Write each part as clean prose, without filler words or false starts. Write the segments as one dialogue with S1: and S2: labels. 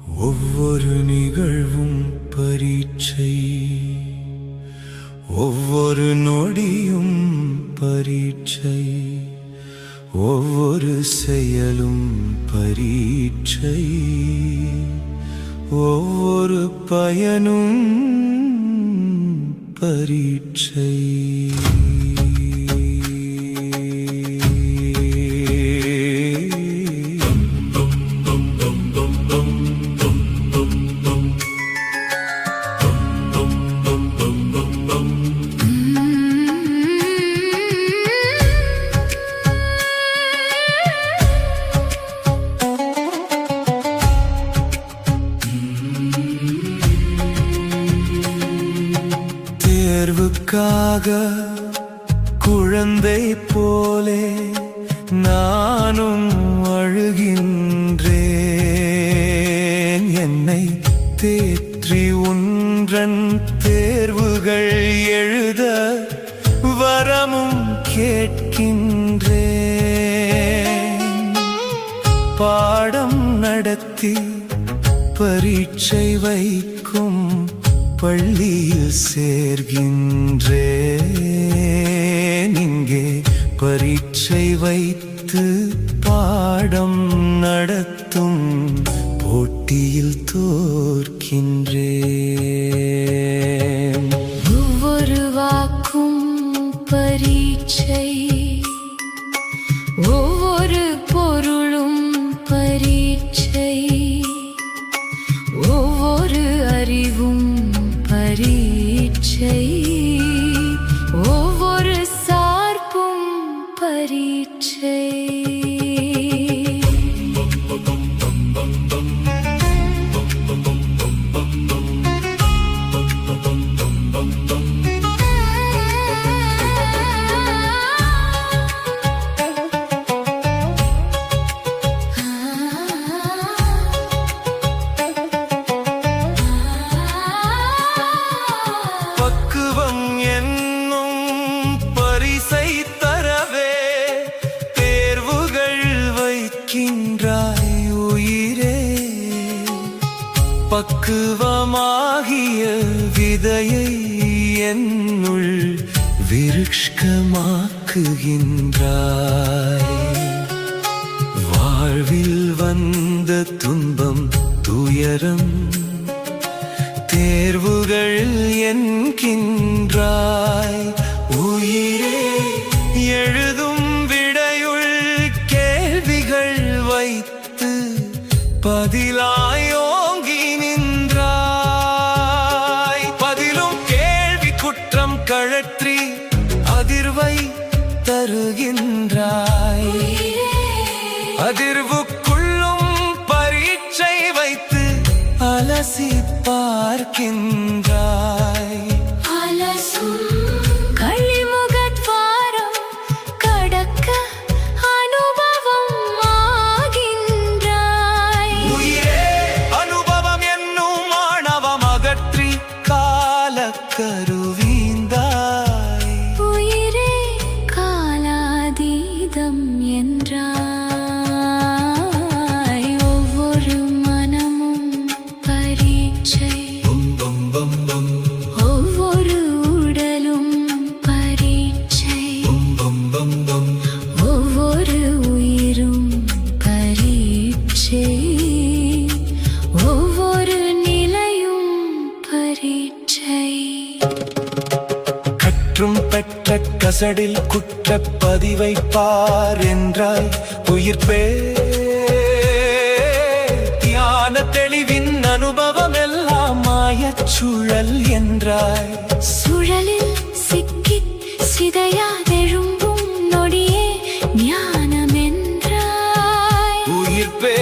S1: ஒவ்வொரு நிகழ்வும் பரீட்சை, ஒவ்வொரு நொடியும் பரீட்சை, ஒவ்வொரு செயலும் பரீட்சை, ஒவ்வொரு பயனும் பரீட்சை. தேர்வுக்காக குழந்தை போலே நானும் அழுகின்றேன். என்னை தேற்றி ஒன்றன் தேர்வுகள் எழுத வரமும் கேட்கின்றேன். பாடம் நடத்தி பரீட்சை வைக்கும் பள்ளியில் சேர்கின்றேன். இங்கே பரீட்சை வைத்து பாடம் நடத்தும் போட்டியில் தோற்கின்றேன்.
S2: ஒவ்வொரு வாக்கும் பரீட்சை, ஒவ்வொரு பொருளும் பரீட்சை, ஒவ்வொரு அறிவும் பரீட்சை, ஒவ்வொரு சார்பும் பரீட்சை.
S1: உயிரே பக்குவமாகிய விதையை என்னுள் விருட்சமாக்குகின்றாய். வாழ்வில் வந்த துன்பம் துயரம் தேர்வுகள் என்கின்றாய். உயிரே எழுதும் விடையுள் கேள்விகள் வைத்து பதிலாயோங்கி நின்றாய். பதிலும் கேள்வி குற்றம் கழற்றி அதிர்வை தருகின்றாய். அதிர்வுக்குள்ளும் பரீட்சை வைத்து அலசி பார்க்கின்றாய். கருவீந்தாய்.
S2: உயிரே காலாதீதம் என்றாய். ஒவ்வொரு மனமும் பரீட்சை, ஒவ்வொரு உடலும் பரீட்சை, ஒவ்வொரு உயிரும் பரீட்சை, ஒவ்வொரு நிலையும் பரீட்சை.
S1: கற்றும் பெற்ற கசடில் குற்றப் பதிவை பார் என்றாய். உயிர்ப்பே தியான தெளிவின் அனுபவம் எல்லாம் மாயச் சுழல் என்றாய்.
S2: சுழலில் சிக்கி சிதையாதெழும்பும் நொடியே ஞானம் என்றாய்.
S1: உயிர்ப்பே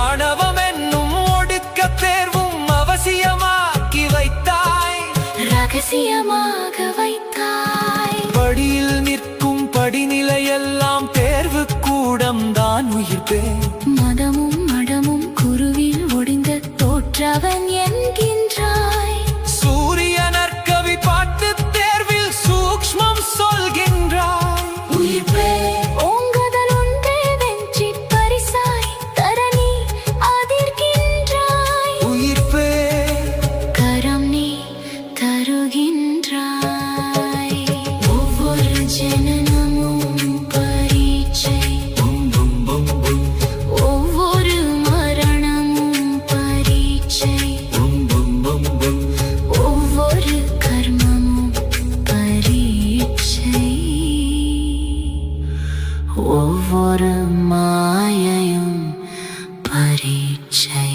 S1: ஆணவம் என்னும் ஒடுக்க தேர்வும் அவசியமாக்கி வைத்தாய்.
S2: ரகசியமாக வைத்தாய்.
S1: படியில் நிற்கும் படிநிலையெல்லாம் தேர்வு கூடம் தான். உயிர்ப்பே
S2: மதமும் மடமும் குருவில் ஒடிந்த தோற்றவன் என்கின்றாய்.
S1: சூரிய நற்கவி பாட்டு தேர்வில் சூக்ஷ்மம் சொல்கின்றாய்.
S2: உயிர்ப்பே ஓங்குதல் ஒன்றே வெற்றி பரிசாய் தரணி அதிர்கின்றாய். பரீட்சை